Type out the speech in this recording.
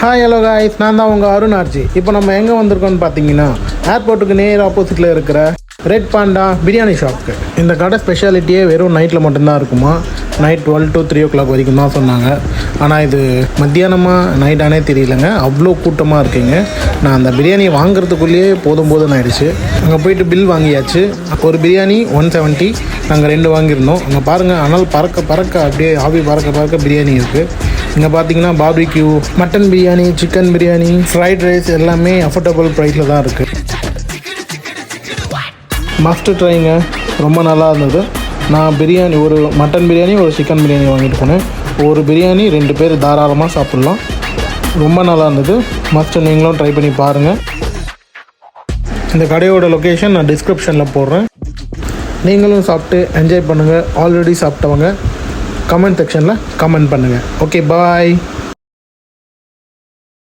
Hi hello guys, நான் தான் உங்கள் அருண் ஆர்ஜி. இப்போ நம்ம எங்கே வந்திருக்கோம்னு பார்த்தீங்கன்னா, ஏர்போர்ட்டுக்கு நேர் ஆப்போசிட்டில் இருக்கிற ரெட் பாண்டா பிரியாணி ஷாப்புக்கு. இந்த கடை ஸ்பெஷாலிட்டியே வெறும் நைட்டில் மட்டும்தான் இருக்குமா. நைட் 12 to 3 o'clock வரைக்கும் தான் சொன்னாங்க. ஆனால் இது மத்தியானமாக நைட்டானே தெரியலங்க, அவ்வளோ கூட்டமாக இருக்குங்க. நான் அந்த பிரியாணி வாங்குறதுக்குள்ளேயே போதும்னு ஆயிடுச்சு. அங்கே போயிட்டு பில் வாங்கியாச்சு. ஒரு பிரியாணி 170, நாங்கள் 2 வாங்கியிருந்தோம். அங்கே பாருங்கள், ஆனால் பறக்க அப்படியே ஆவி பறக்க பிரியாணி இருக்குது. இங்கே பார்த்தீங்கன்னா barbecue, mutton biryani, chicken biryani, fried rice எல்லாமே அஃபோர்டபுள் ப்ரைஸில் தான் இருக்குது. மஸ்ட்டு ட்ரைங்க, ரொம்ப நல்லா இருந்தது. நான் பிரியாணி, ஒரு மட்டன் பிரியாணி, ஒரு சிக்கன் பிரியாணி வாங்கிட்டு போனேன். ஒரு பிரியாணி 2 பேர் தாராளமாக சாப்பிட்லாம். ரொம்ப நல்லா இருந்தது. மஸ்ட்டு நீங்களும் ட்ரை பண்ணி பாருங்கள். இந்த கடையோட லொக்கேஷன் நான் டிஸ்கிரிப்ஷனில் போடுறேன். நீங்களும் சாப்பிட்டு என்ஜாய் பண்ணுங்கள். ஆல்ரெடி சாப்பிட்டவங்க கமெண்ட் செக்ஷனில் கமெண்ட் பண்ணுங்கள். ஓகே, பாய்.